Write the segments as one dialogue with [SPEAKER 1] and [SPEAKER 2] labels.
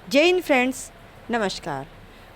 [SPEAKER 1] जय हिंद फ्रेंड्स, नमस्कार।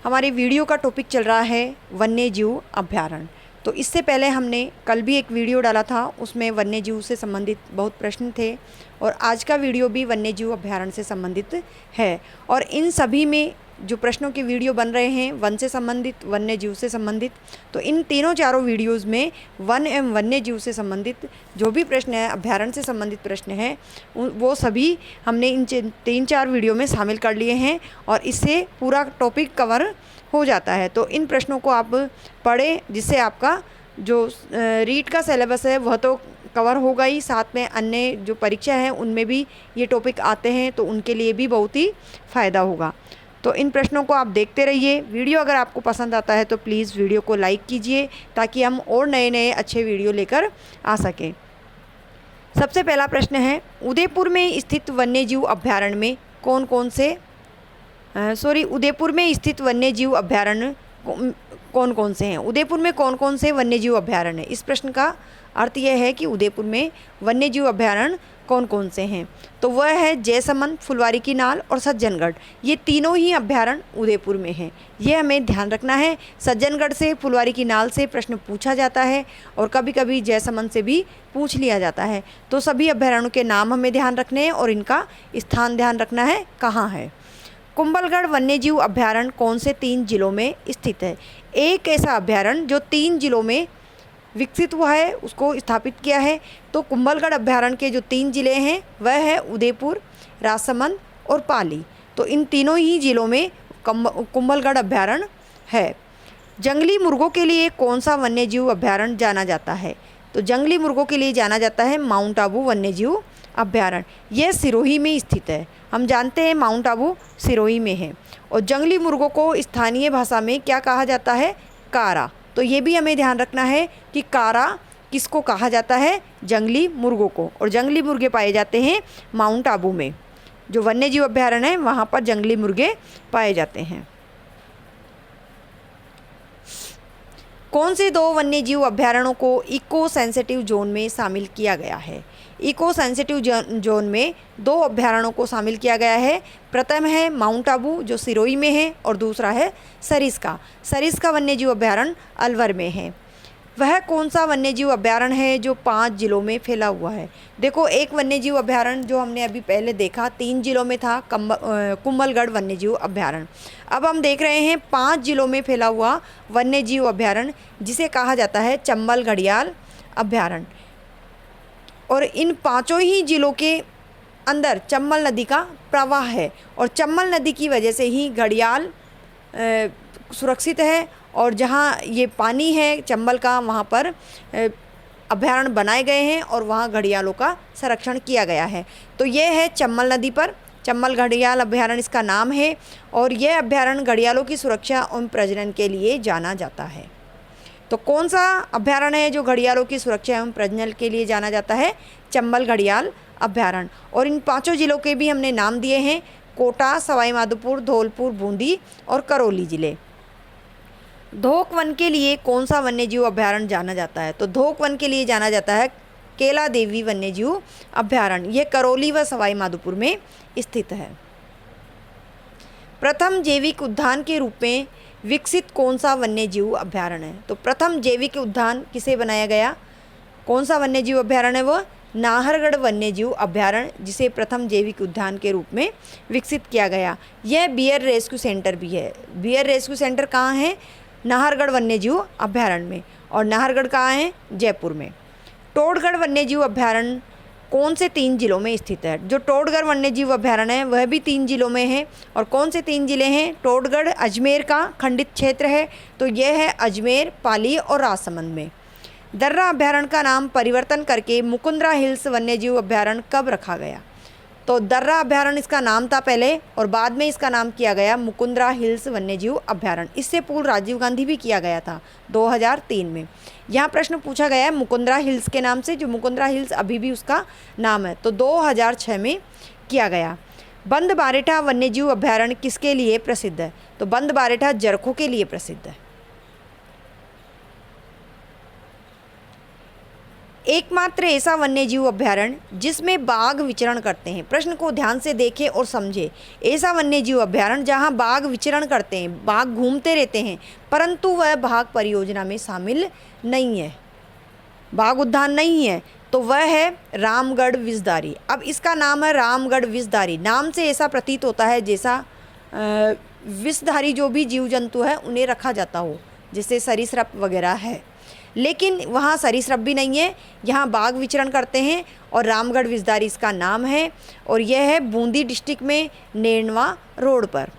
[SPEAKER 1] हमारी वीडियो का टॉपिक चल रहा है वन्य जीव अभयारण्य। तो इससे पहले हमने कल भी एक वीडियो डाला था, उसमें वन्य जीव से संबंधित बहुत प्रश्न थे और आज का वीडियो भी वन्य जीव अभयारण्य से संबंधित है। और इन सभी में जो प्रश्नों के वीडियो बन रहे हैं वन से संबंधित, वन्य जीव से संबंधित, तो इन तीनों चारों वीडियोज़ में वन एवं वन्य जीव से संबंधित जो भी प्रश्न है, अभयारण्य से संबंधित प्रश्न है, वो सभी हमने इन 3-4 वीडियो में शामिल कर लिए हैं और इससे पूरा टॉपिक कवर हो जाता है। तो इन प्रश्नों को आप पढ़ें, जिससे आपका जो रीट का सिलेबस है वह तो कवर होगा ही, साथ में अन्य जो परीक्षा है उनमें भी ये टॉपिक आते हैं, तो उनके लिए भी बहुत ही फ़ायदा होगा। तो इन प्रश्नों को आप देखते रहिए। वीडियो अगर आपको पसंद आता है तो प्लीज़ वीडियो को लाइक कीजिए, ताकि हम और नए नए अच्छे वीडियो लेकर आ सकें। सबसे पहला प्रश्न है, उदयपुर में स्थित वन्यजीव अभयारण्य में कौन कौन से उदयपुर में स्थित वन्यजीव अभयारण्य कौन कौन से हैं? उदयपुर में कौन कौन से वन्यजीव अभयारण्य हैं? इस प्रश्न का अर्थ यह है कि उदयपुर में वन्यजीव अभयारण्य कौन कौन से हैं? तो वह है जयसमंद, फुलवारी की नाल और सज्जनगढ़। ये तीनों ही अभयारण्य उदयपुर में हैं, ये हमें ध्यान रखना है। सज्जनगढ़ से, फुलवारी की नाल से प्रश्न पूछा जाता है और कभी कभी जयसमंद से भी पूछ लिया जाता है। तो सभी अभयारण्यों के नाम हमें ध्यान रखने हैं और इनका स्थान ध्यान रखना है, कहाँ है। कुंभलगढ़ वन्यजीव अभयारण्य कौन से 3 जिलों में स्थित है? एक ऐसा अभयारण्य जो 3 जिलों में विकसित हुआ है, उसको स्थापित किया है। तो कुंभलगढ़ अभयारण्य के जो 3 जिले हैं वह है उदयपुर, राजसमंद और पाली। तो इन तीनों ही जिलों में कुंभलगढ़ अभयारण्य है। जंगली मुर्गों के लिए कौन सा वन्यजीव अभयारण्य जाना जाता है? तो जंगली मुर्गों के लिए जाना जाता है माउंट आबू वन्यजीव अभयारण्य। यह सिरोही में स्थित है। हम जानते हैं माउंट आबू सिरोही में है। और जंगली मुर्गों को स्थानीय भाषा में क्या कहा जाता है? कारा। तो ये भी हमें ध्यान रखना है कि कारा किसको कहा जाता है? जंगली मुर्गों को। और जंगली मुर्गे पाए जाते हैं माउंट आबू में, जो वन्यजीव अभयारण्य है वहाँ पर जंगली मुर्गे पाए जाते हैं। कौन से 2 वन्यजीव अभयारण्यों को इको सेंसिटिव जोन में शामिल किया गया है? इको सेंसिटिव जोन में 2 अभयारण्यों को शामिल किया गया है। प्रथम है माउंट आबू जो सिरोही में है और दूसरा है सरिस्का। सरिस्का वन्यजीव अभयारण्य अलवर में है। वह कौन सा वन्यजीव अभयारण्य है जो 5 जिलों में फैला हुआ है? देखो, एक वन्यजीव अभयारण्य जो हमने अभी पहले देखा 3 जिलों में था, कुंभलगढ़ वन्यजीव अभयारण्य। अब हम देख रहे हैं 5 जिलों में फैला हुआ वन्यजीव अभयारण्य, जिसे कहा जाता है चंबल घड़ियाल अभयारण्य। और इन 5 ही जिलों के अंदर चंबल नदी का प्रवाह है और चंबल नदी की वजह से ही घड़ियाल सुरक्षित है। और जहाँ ये पानी है चंबल का, वहाँ पर अभयारण्य बनाए गए हैं और वहाँ घड़ियालों का संरक्षण किया गया है। तो ये है चंबल नदी पर चंबल घड़ियाल अभयारण्य इसका नाम है। और यह अभयारण्य घड़ियालों की सुरक्षा एवं प्रजनन के लिए जाना जाता है। तो कौन सा अभयारण्य है जो घड़ियालों की सुरक्षा एवं प्रजनन के लिए जाना जाता है? चंबल घड़ियाल अभयारण्य। और इन 5 जिलों के भी हमने नाम दिए हैं, कोटा, सवाई माधोपुर, धौलपुर, बूंदी और करौली जिले। धोक वन के लिए कौन सा वन्यजीव अभयारण्य जाना जाता है? तो धोक वन के लिए जाना जाता है केला देवी वन्यजीव अभयारण्य। यह करौली व सवाई माधोपुर में स्थित है। प्रथम जैविक उद्यान के रूप में विकसित कौन सा वन्यजीव अभयारण्य है? तो प्रथम जैविक उद्यान किसे बनाया गया? कौन सा वन्यजीव अभयारण्य है? वो नाहरगढ़ वन्यजीव अभयारण्य, जिसे प्रथम जैविक उद्यान के रूप में विकसित किया गया। यह बियर रेस्क्यू सेंटर भी है। बियर रेस्क्यू सेंटर कहाँ है? नाहरगढ़ वन्यजीव अभयारण्य में। और नाहरगढ़ कहाँ है? जयपुर में। टोडगढ़ वन्यजीव अभयारण्य कौन से 3 जिलों में स्थित है? जो टोडगढ़ वन्यजीव अभयारण्य है वह भी 3 जिलों में है। और कौन से 3 जिले हैं? टोडगढ़ अजमेर का खंडित क्षेत्र है, तो यह है अजमेर, पाली और राजसमंद में। दर्रा अभयारण्य का नाम परिवर्तन करके मुकुंदरा हिल्स वन्यजीव अभयारण्य कब रखा गया? तो दर्रा अभयारण्य इसका नाम था पहले और बाद में इसका नाम किया गया मुकुंदरा हिल्स वन्यजीव अभयारण्य। इससे पूर्व राजीव गांधी भी किया गया था 2003 में। यहाँ प्रश्न पूछा गया है मुकुंदरा हिल्स के नाम से, जो मुकुंदरा हिल्स अभी भी उसका नाम है। तो 2006 में किया गया। बंद बारेठा वन्यजीव अभयारण्य किसके लिए प्रसिद्ध है? तो बंद बारेठा जरखों के लिए प्रसिद्ध है। एकमात्र ऐसा वन्यजीव अभयारण्य जिसमें बाघ विचरण करते हैं। प्रश्न को ध्यान से देखें और समझें। ऐसा वन्यजीव अभयारण्य जहां बाघ विचरण करते हैं, बाघ घूमते रहते हैं, परंतु वह बाघ परियोजना में शामिल नहीं है, बाघ उद्यान नहीं है, तो वह है रामगढ़ विषधारी। अब इसका नाम है रामगढ़ विषधारी। नाम से ऐसा प्रतीत होता है जैसा विषधारी जो भी जीव जंतु है उन्हें रखा जाता हो, जैसे सरीसृप वगैरह है, लेकिन वहाँ सरीसृप भी नहीं है, यहाँ बाघ विचरण करते हैं और रामगढ़ विषधारी इसका नाम है। और यह है बूंदी डिस्ट्रिक्ट में नेरनवा रोड पर।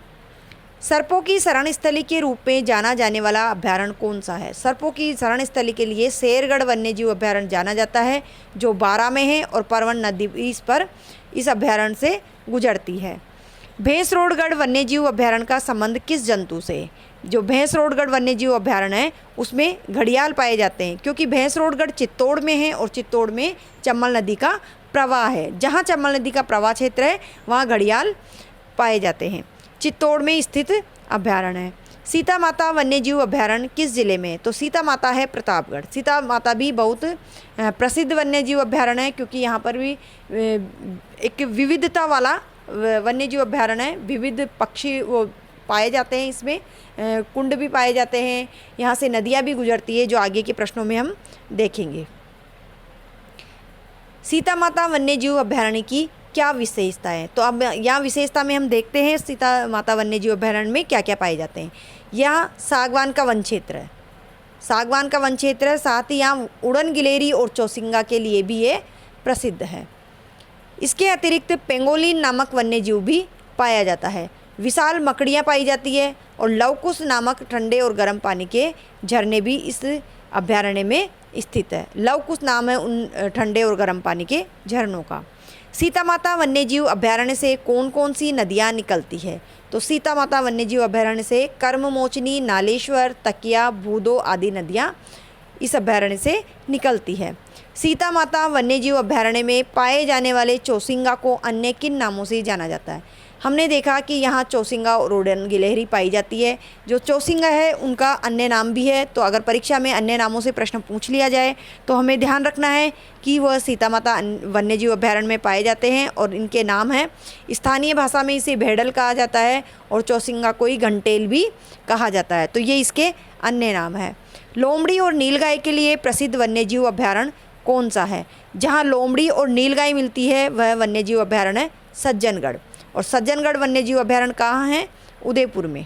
[SPEAKER 1] सर्पों की शरण स्थली के रूप में जाना जाने वाला अभयारण्य कौन सा है? सर्पों की शरण स्थली के लिए शेरगढ़ वन्यजीव अभयारण्य जाना जाता है, जो बारा में है और परवन नदी इस पर इस अभयारण्य से गुजरती है। भैंसरोडगढ़ वन्यजीव अभयारण्य का संबंध किस जंतु से? जो भैंसरोडगढ़ वन्यजीव अभयारण्य है उसमें घड़ियाल पाए जाते हैं, क्योंकि भैंसरोडगढ़ चित्तौड़ में है और चित्तौड़ में चम्बल नदी का प्रवाह है। जहाँ चम्बल नदी का प्रवाह क्षेत्र है वहाँ घड़ियाल पाए जाते हैं। चित्तौड़ में स्थित अभयारण्य है। सीता माता वन्यजीव अभयारण्य किस जिले में है? तो सीता माता है प्रतापगढ़। सीता माता भी बहुत प्रसिद्ध वन्यजीव अभयारण्य है, क्योंकि यहाँ पर भी एक विविधता वाला वन्यजीव अभयारण्य है। विविध पक्षी वो पाए जाते हैं, इसमें कुंड भी पाए जाते हैं, यहाँ से नदियाँ भी गुजरती है, जो आगे के प्रश्नों में हम देखेंगे। सीता माता वन्यजीव अभयारण्य की क्या विशेषता है? तो अब यहाँ विशेषता में हम देखते हैं सीता माता वन्यजीव अभयारण्य में क्या क्या पाए जाते हैं। यहाँ सागवान का वन क्षेत्र है, सागवान का वन क्षेत्र है, साथ ही यहाँ उड़न गिलेरी और चौसिंगा के लिए भी ये प्रसिद्ध है। इसके अतिरिक्त पेंगोलिन नामक वन्यजीव भी पाया जाता है। विशाल मकड़ियाँ पाई जाती है और लवकुश नामक ठंडे और गर्म पानी के झरने भी इस अभयारण्य में स्थित है। लवकुश नाम है उन ठंडे और गर्म पानी के झरनों का। सीता माता वन्यजीव अभयारण्य से कौन कौन सी नदियाँ निकलती है? तो सीता माता वन्यजीव अभयारण्य से कर्ममोचनी, नालेश्वर, तकिया, भूदो आदि नदियाँ इस अभयारण्य से निकलती है। सीता माता वन्यजीव अभयारण्य में पाए जाने वाले चौसिंगा को अन्य किन नामों से जाना जाता है? हमने देखा कि यहाँ चौसिंगा और उड़न गिलहरी पाई जाती है। जो चौसिंगा है उनका अन्य नाम भी है, तो अगर परीक्षा में अन्य नामों से प्रश्न पूछ लिया जाए तो हमें ध्यान रखना है कि वह सीता माता वन्यजीव अभयारण्य में पाए जाते हैं और इनके नाम हैं। स्थानीय भाषा में इसे भेड़ल कहा जाता है और चौसिंगा को ही घंटेल भी कहा जाता है, तो ये इसके अन्य नाम है। लोमड़ी और नीलगाय के लिए प्रसिद्ध वन्यजीव अभयारण्य कौन सा है? जहाँ लोमड़ी और नीलगाय मिलती है वह वन्यजीव अभयारण्य है सज्जनगढ़। और सज्जनगढ़ वन्यजीव अभयारण्य कहाँ है? उदयपुर में।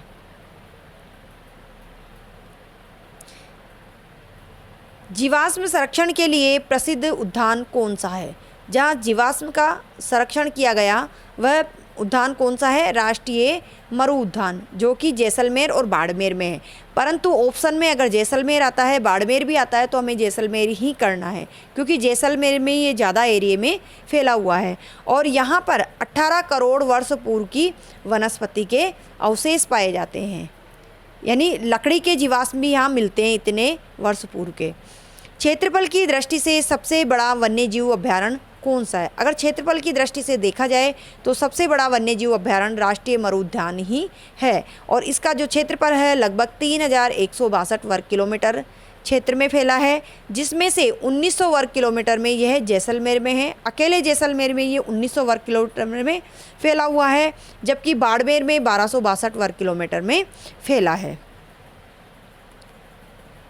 [SPEAKER 1] जीवाश्म संरक्षण के लिए प्रसिद्ध उद्यान कौन सा है? जहाँ जीवाश्म का संरक्षण किया गया वह उद्यान कौन सा है? राष्ट्रीय मरु उद्यान, जो कि जैसलमेर और बाड़मेर में है। परंतु ऑप्शन में अगर जैसलमेर आता है, बाड़मेर भी आता है, तो हमें जैसलमेर ही करना है, क्योंकि जैसलमेर में ये ज़्यादा एरिया में फैला हुआ है और यहाँ पर 18 करोड़ वर्ष पूर्व की वनस्पति के अवशेष पाए जाते हैं, यानी लकड़ी के जीवाश्म भी यहाँ मिलते हैं इतने वर्ष पूर्व के। क्षेत्रफल की दृष्टि से सबसे बड़ा वन्यजीव अभयारण्य कौन सा है? अगर क्षेत्रफल की दृष्टि से देखा जाए तो सबसे बड़ा वन्यजीव अभयारण्य राष्ट्रीय मरु उद्यान ही है और इसका जो क्षेत्रफल है लगभग 3162 वर्ग किलोमीटर क्षेत्र में फैला है, जिसमें से 1900 वर्ग किलोमीटर में यह जैसलमेर में है। अकेले जैसलमेर में ये 1900 वर्ग किलोमीटर में फैला हुआ है, जबकि बाड़मेर में 1262 वर्ग किलोमीटर में फैला है।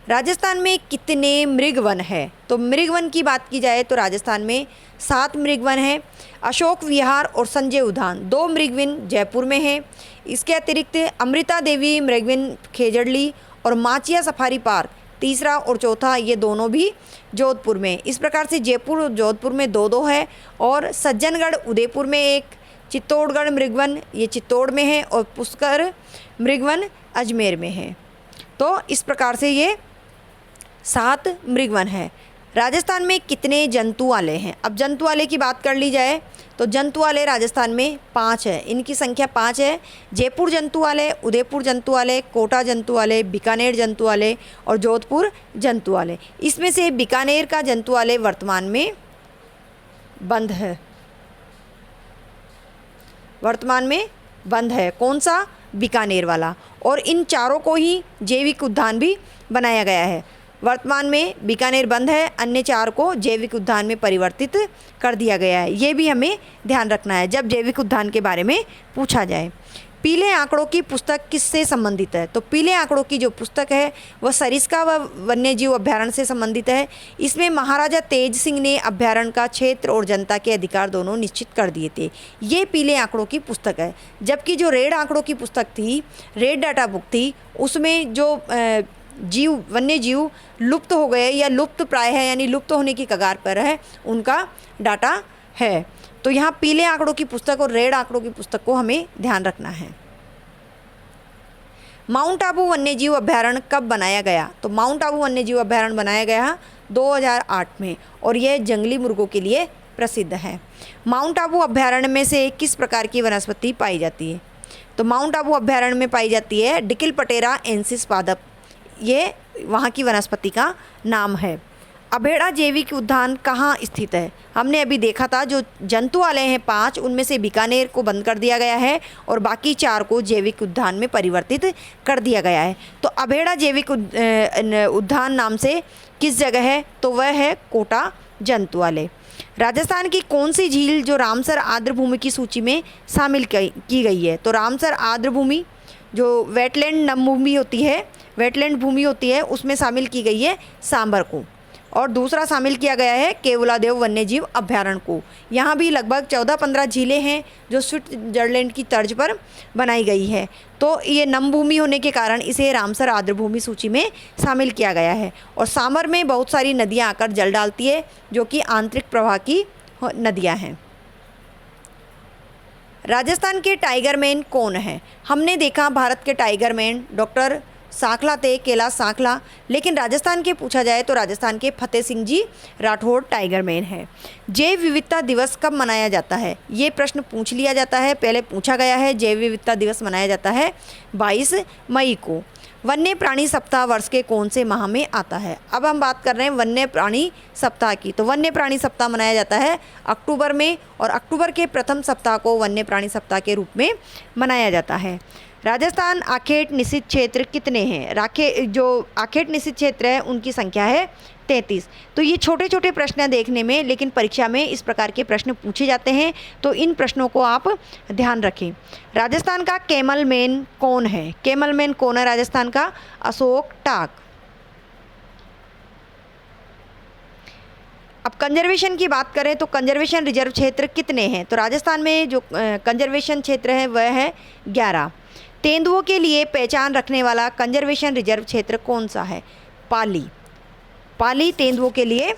[SPEAKER 1] राजस्थान में कितने मृगवन है? तो मृगवन की बात की जाए तो राजस्थान में 7 मृगवन है। अशोक विहार और संजय उद्यान 2 मृगवन जयपुर में है। इसके अतिरिक्त अमृता देवी मृगवन खेजड़ली और माचिया सफारी पार्क तीसरा और चौथा ये दोनों भी जोधपुर में। इस प्रकार से जयपुर और जोधपुर में 2-2 है और सज्जनगढ़ उदयपुर में एक, चित्तौड़गढ़ मृगवन ये चित्तौड़ में है और पुष्कर मृगवन अजमेर में है। तो इस प्रकार से ये 7 मृगवन है। राजस्थान में कितने जंतुआलय हैं? अब जंतुआलय की बात कर ली जाए तो जंतुआलय राजस्थान में 5 है, इनकी संख्या 5 है। जयपुर जंतुआलय, उदयपुर जंतुआलय, कोटा जंतुआलय, बीकानेर जंतुआलय और जोधपुर जंतुआलय। इसमें से बीकानेर का जंतुआलय वर्तमान में बंद है, वर्तमान में बंद है। कौन सा? बीकानेर वाला। और इन चारों को ही जैविक उद्यान भी बनाया गया है। वर्तमान में बीकानेर बंद है, अन्य 4 को जैविक उद्यान में परिवर्तित कर दिया गया है। ये भी हमें ध्यान रखना है जब जैविक उद्यान के बारे में पूछा जाए। पीले आंकड़ों की पुस्तक किससे संबंधित है? तो पीले आंकड़ों की जो पुस्तक है वह सरिस्का व वन्यजीव अभ्यारण्य से संबंधित है। इसमें महाराजा तेज सिंह ने अभ्यारण्य का क्षेत्र और जनता के अधिकार दोनों निश्चित कर दिए थे। ये पीले आंकड़ों की पुस्तक है। जबकि जो रेड आंकड़ों की पुस्तक थी, रेड डाटा बुक थी, उसमें जो वन्य जीव लुप्त हो गए या लुप्त प्राय है यानी लुप्त होने की कगार पर है, उनका डाटा है। तो यहाँ पीले आंकड़ों की पुस्तक और रेड आंकड़ों की पुस्तक को हमें ध्यान रखना है। माउंट आबू वन्यजीव अभ्यारण्य कब बनाया गया? तो माउंट आबू वन्यजीव अभ्यारण्य बनाया गया 2008 में और यह जंगली मुर्गों के लिए प्रसिद्ध है। माउंट आबू अभ्यारण्य में से किस प्रकार की वनस्पति पाई जाती है? तो माउंट आबू अभ्यारण्य में पाई जाती है डिकिलपटेरा एंसिस पादप, ये वहाँ की वनस्पति का नाम है। अभेड़ा जैविक उद्यान कहाँ स्थित है? हमने अभी देखा था जो जंतुआलय हैं 5, उनमें से बीकानेर को बंद कर दिया गया है और बाकी 4 को जैविक उद्यान में परिवर्तित कर दिया गया है। तो अभेड़ा जैविक उद्यान नाम से किस जगह है? तो वह है कोटा जंतुआलय। राजस्थान की कौन सी झील जो रामसर आर्द्रभूमि की सूची में शामिल की गई है? तो रामसर आर्द्रभूमि जो वेटलैंड भूमि होती है, वेटलैंड भूमि होती है, उसमें शामिल की गई है सांबर को। और दूसरा शामिल किया गया है केवलादेव वन्यजीव अभ्यारण्य को। यहाँ भी लगभग 14-15 झीलें हैं जो स्विट्जरलैंड की तर्ज पर बनाई गई है। तो ये नम भूमि होने के कारण इसे रामसर आर्द्रभूमि सूची में शामिल किया गया है। और सांबर में बहुत सारी नदियाँ आकर जल डालती है जो कि आंतरिक प्रवाह की नदियाँ हैं। राजस्थान के टाइगर मैन कौन है? हमने देखा भारत के टाइगर मैन डॉक्टर सांखला थे, कैलाश सांखला, लेकिन राजस्थान के पूछा जाए तो राजस्थान के फतेह सिंह जी राठौड़ टाइगर मैन है। जैव विविधता दिवस कब मनाया जाता है? ये प्रश्न पूछ लिया जाता है, पहले पूछा गया है। जैव विविधता दिवस मनाया जाता है 22 मई को। वन्य प्राणी सप्ताह वर्ष के कौन से माह में आता है? अब हम बात कर रहे हैं वन्य प्राणी सप्ताह की। तो वन्य प्राणी सप्ताह मनाया जाता है अक्टूबर में और अक्टूबर के प्रथम सप्ताह को वन्य प्राणी सप्ताह के रूप में मनाया जाता है। राजस्थान आखेट निषिद्ध क्षेत्र कितने हैं? जो आखेट निषिद्ध क्षेत्र है उनकी संख्या है 33। तो ये छोटे छोटे प्रश्न हैं देखने में, लेकिन परीक्षा में इस प्रकार के प्रश्न पूछे जाते हैं, तो इन प्रश्नों को आप ध्यान रखें। राजस्थान का कैमल मैन कौन है? कैमल मैन कौन है राजस्थान का? अशोक टाक। अब कंजर्वेशन की बात करें तो कंजर्वेशन रिजर्व क्षेत्र कितने हैं? तो राजस्थान में जो कंजर्वेशन क्षेत्र है वह है 11। तेंदुओं के लिए पहचान रखने वाला कंजर्वेशन रिजर्व क्षेत्र कौन सा है? पाली। पाली तेंदुओं के लिए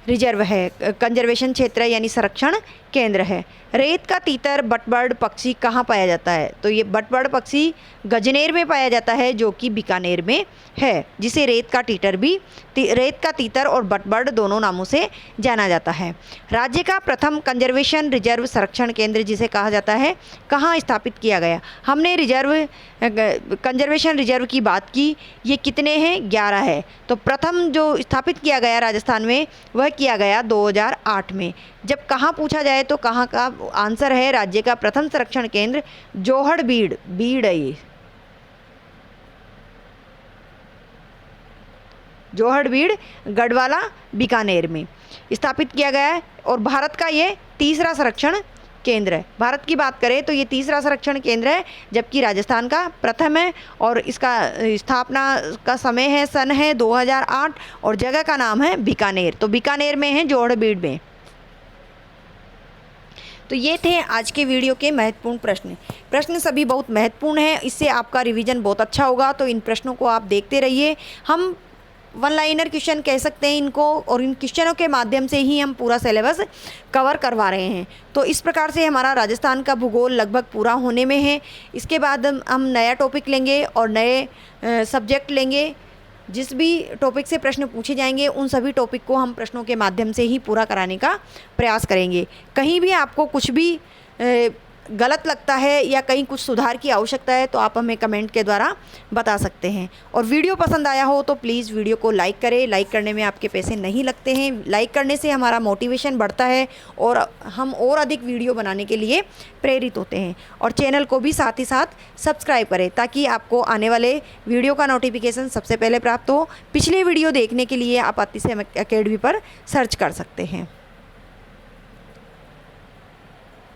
[SPEAKER 1] रिजर्व है, कंजर्वेशन क्षेत्र यानी संरक्षण केंद्र है। रेत का तीतर बटबर्ड पक्षी कहाँ पाया जाता है? तो ये बटबर्ड पक्षी गजनेर में पाया जाता है जो कि बीकानेर में है, जिसे रेत का तीतर और बटबर्ड दोनों नामों से जाना जाता है। राज्य का प्रथम कंजर्वेशन रिजर्व संरक्षण केंद्र जिसे कहा जाता है कहाँ स्थापित किया गया? हमने कंजर्वेशन रिजर्व की बात की, ये कितने हैं? 11 है। तो प्रथम जो स्थापित किया गया राजस्थान में वह किया गया 2008 में। जब कहाँ पूछा जाए तो कहाँ का आंसर है राज्य का प्रथम संरक्षण केंद्र जोहड़बीड़, बीड़ है ये, जोहड़बीड़ गढ़वाला बीकानेर में स्थापित किया गया है। और भारत का ये तीसरा संरक्षण केंद्र है। भारत की बात करें तो ये तीसरा संरक्षण केंद्र है, जबकि राजस्थान का प्रथम है। और इसका स्थापना का समय है सन है 2008 और जगह का नाम है बीकानेर। तो बीकानेर में है, जोहड़बीड़ में। तो ये थे आज के वीडियो के महत्वपूर्ण प्रश्न सभी बहुत महत्वपूर्ण हैं, इससे आपका रिवीजन बहुत अच्छा होगा। तो इन प्रश्नों को आप देखते रहिए। हम वन लाइनर क्वेश्चन कह सकते हैं इनको, और इन क्वेश्चनों के माध्यम से ही हम पूरा सिलेबस कवर करवा रहे हैं। तो इस प्रकार से हमारा राजस्थान का भूगोल लगभग पूरा होने में है। इसके बाद हम नया टॉपिक लेंगे और नए सब्जेक्ट लेंगे। जिस भी टॉपिक से प्रश्न पूछे जाएंगे उन सभी टॉपिक को हम प्रश्नों के माध्यम से ही पूरा कराने का प्रयास करेंगे। कहीं भी आपको कुछ भी गलत लगता है या कहीं कुछ सुधार की आवश्यकता है तो आप हमें कमेंट के द्वारा बता सकते हैं। और वीडियो पसंद आया हो तो प्लीज़ वीडियो को लाइक करें। लाइक करने में आपके पैसे नहीं लगते हैं। लाइक करने से हमारा मोटिवेशन बढ़ता है और हम और अधिक वीडियो बनाने के लिए प्रेरित होते हैं। और चैनल को भी साथ ही साथ सब्सक्राइब करें ताकि आपको आने वाले वीडियो का नोटिफिकेशन सबसे पहले प्राप्त हो। पिछले वीडियो देखने के लिए आप आतिश अकेडमी पर सर्च कर सकते हैं।